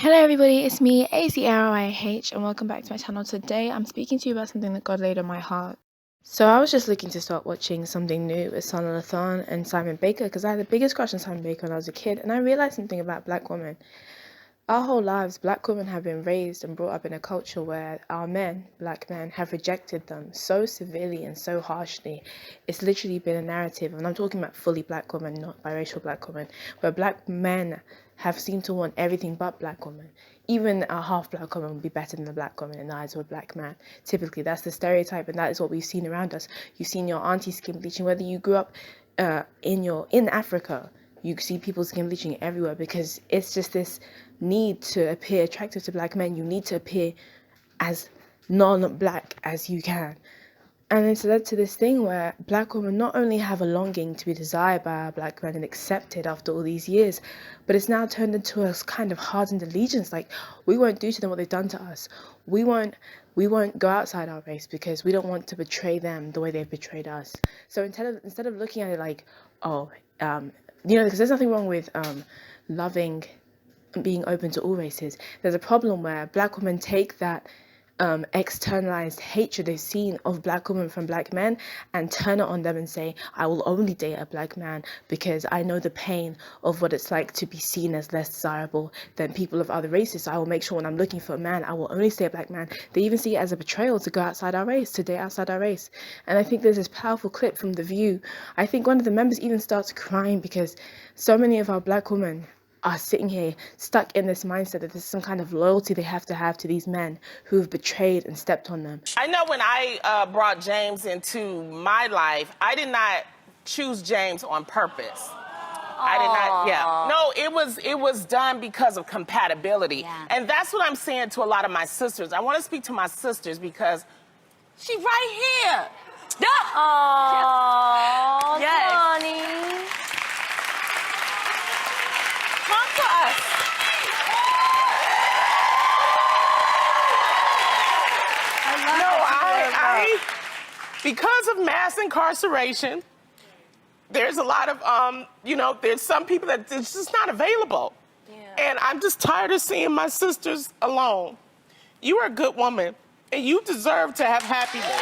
Hello everybody, it's me, ACRIH, and welcome back to my channel. Today I'm speaking to you about something that God laid on my heart. So I was just looking to start watching something new with Sana Lathan and Simon Baker because I had the biggest crush on Simon Baker when I was a kid, and I realized something about black women. Our whole lives, black women have been raised and brought up in a culture where our men, black men, have rejected them so severely and so harshly. It's literally been a narrative, and I'm talking about fully black women, not biracial black women, where black men have seemed to want everything but black women. Even a half black woman would be better than a black woman in the eyes of a black man. Typically, that's the stereotype, and that is what we've seen around us. You've seen your auntie skin bleaching, whether you grew up in Africa. You see people skin bleaching everywhere because it's just this need to appear attractive to black men. You need to appear as non-black as you can. And it's led to this thing where black women not only have a longing to be desired by our black men and accepted after all these years, but it's now turned into a kind of hardened allegiance. Like, we won't do to them what they've done to us. We won't go outside our race because we don't want to betray them the way they've betrayed us. So instead of looking at it like, because there's nothing wrong with loving and being open to all races. There's a problem where black women take that externalized hatred they've seen of black women from black men and turn it on them and say, I will only date a black man because I know the pain of what it's like to be seen as less desirable than people of other races. So I will make sure when I'm looking for a man, I will only stay a black man. They even see it as a betrayal to go outside our race, to date outside our race. And I think there's this powerful clip from The View. I think one of the members even starts crying because so many of our black women are sitting here stuck in this mindset that there's some kind of loyalty they have to these men who have betrayed and stepped on them. I know when I brought James into my life, I did not choose James on purpose. I did not, yeah. No, it was done because of compatibility. Yeah. And that's what I'm saying to a lot of my sisters. I want to speak to my sisters because she's right here. Oh, Yes. honey. Come to us. I because of mass incarceration, there's a lot of, there's some people that it's just not available. Yeah. And I'm just tired of seeing my sisters alone. You are a good woman, and you deserve to have happiness.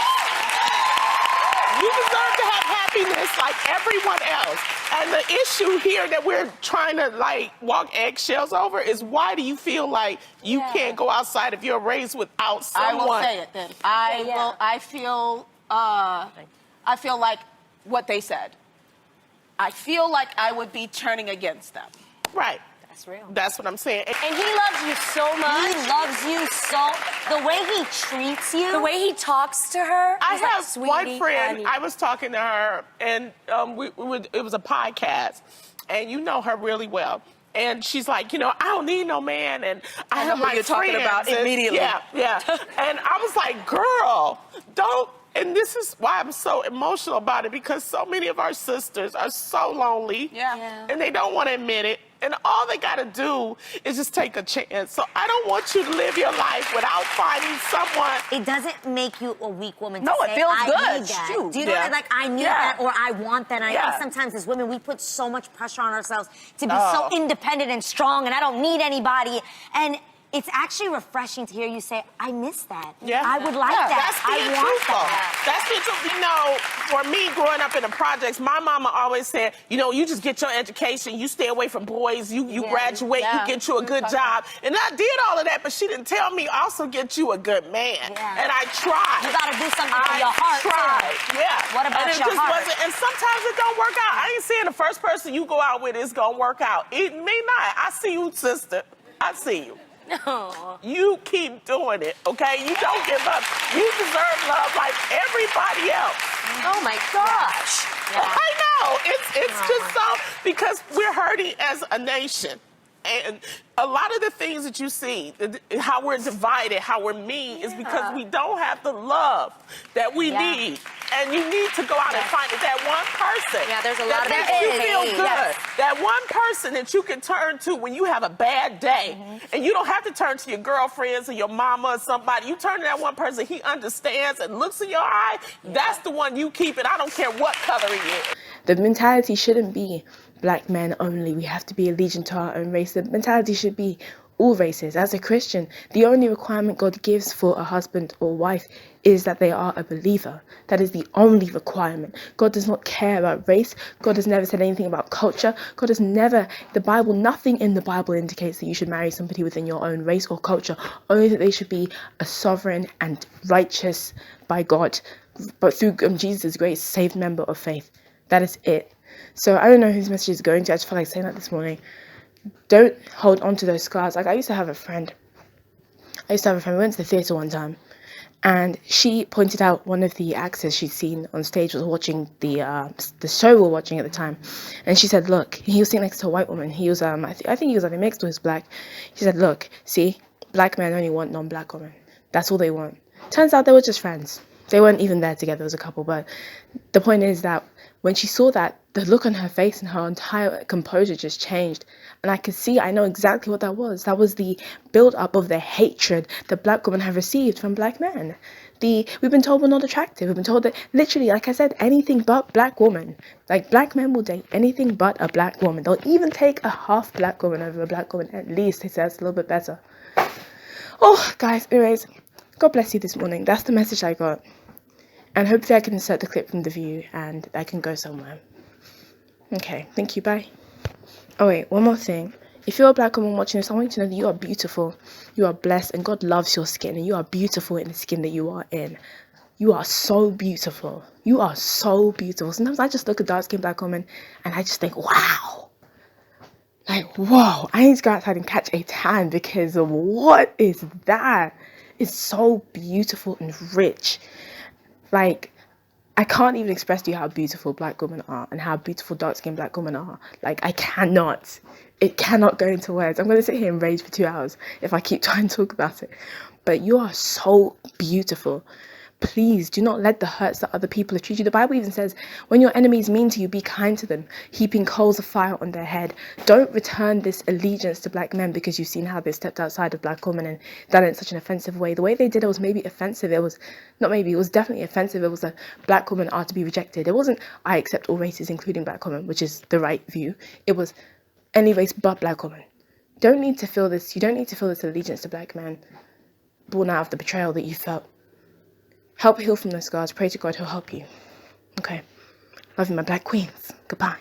You deserve to have happiness like everyone else. And the issue here that we're trying to, walk eggshells over is, why do you feel like you can't go outside of your race without someone? I will say it then. I feel like what they said. I feel like I would be turning against them. Right. That's real. That's what I'm saying. And he loves you so much. He loves you so. The way he treats you. The way he talks to her. I he's like, have one "Sweetie, friend, honey." I was talking to her, and it was a podcast, and you know her really well. And she's like, I don't need no man, and I have know who my you're talking friends, about and- immediately. Yeah. And I was like, girl, don't. And this is why I'm so emotional about it, because so many of our sisters are so lonely, Yeah. and they don't want to admit it. And all they got to do is just take a chance. So I don't want you to live your life without finding someone. It doesn't make you a weak woman to No, it say, feels I good. need that. Shoot. Do you know Yeah. what I like? I need Yeah. that, or I want that. And I Yeah. think sometimes as women, we put so much pressure on ourselves to be so independent and strong, and I don't need anybody. And it's actually refreshing to hear you say, I miss that. Yeah. I would like Yeah, that. That's being I want truthful. that. That's being truthful. For me, growing up in the projects, my mama always said, you just get your education, you stay away from boys, you graduate, you get you a good job. And I did all of that, but she didn't tell me also get you a good man. Yeah. And I tried. You gotta do something for your heart, too. tried. Yeah. What about and it your just heart? wasn't, and sometimes it don't work out. I ain't saying the first person you go out with is gonna work out. It may not. I see you, sister. I see you. No. You keep doing it, okay? You don't give up. You deserve love like everybody else. Oh my gosh. I know. It's just so, because we're hurting as a nation. And a lot of the things that you see, how we're divided, how we're mean, is because we don't have the love that we need. And you need to go out and find it. That one person. Yeah, there's a lot of that that. makes you feel good. Yes. That one person that you can turn to when you have a bad day. And you don't have to turn to your girlfriends or your mama or somebody. You turn to that one person, he understands and looks in your eye. That's the one you keep, and I don't care what color he is. The mentality shouldn't be black men only. We have to be allegiant to our own race. The mentality should be all races. As a Christian, the only requirement God gives for a husband or wife is that they are a believer. That is the only requirement. God does not care about race. God has never said anything about culture. God has never, nothing in the Bible indicates that you should marry somebody within your own race or culture, only that they should be a sovereign and righteous by God, but through Jesus' grace, saved member of faith. That is it. So I don't know whose message is going to. I just felt like saying that this morning. Don't hold on to those scars. Like, I used to have a friend. We went to the theatre one time, and she pointed out one of the actors she'd seen on stage was watching the show we were watching at the time, and she said, look, he was sitting next to a white woman. He was I think he was either mixed or he was black. She said, look, see, black men only want non-black women. That's all they want. Turns out they were just friends. They weren't even there together as a couple, but the point is that when she saw that, the look on her face and her entire composure just changed. And I know exactly what that was. That was the build-up of the hatred that black women have received from black men. We've been told we're not attractive. We've been told that, literally, like I said, anything but black woman. Like, black men will date anything but a black woman. They'll even take a half black woman over a black woman. At least they say it's a little bit better. Oh, guys, anyways, God bless you this morning. That's the message I got. And hopefully I can insert the clip from The View and I can go somewhere. Okay, thank you, bye. Oh wait, one more thing. If you're a black woman watching this, I want you to know that you are beautiful. You are blessed and God loves your skin and you are beautiful in the skin that you are in. You are so beautiful. You are so beautiful. Sometimes I just look at dark-skinned black women and I just think, wow. Like, whoa, I need to go outside and catch a tan because what is that? It's so beautiful and rich. Like, I can't even express to you how beautiful black women are and how beautiful dark-skinned black women are. Like, I cannot. It cannot go into words. I'm going to sit here and rage for 2 hours if I keep trying to talk about it. But you are so beautiful. Please do not let the hurts that other people have treated you. The Bible even says, when your enemies mean to you, be kind to them, heaping coals of fire on their head. Don't return this allegiance to black men because you've seen how they stepped outside of black women and done it in such an offensive way. The way they did it was maybe offensive. It was definitely offensive. It was a black women are to be rejected. It wasn't, I accept all races, including black women, which is the right view. It was any race but black women. You don't need to feel this allegiance to black men born out of the betrayal that you felt. Help heal from those scars. Pray to God, he'll help you. Okay. Love you, my black queens. Goodbye.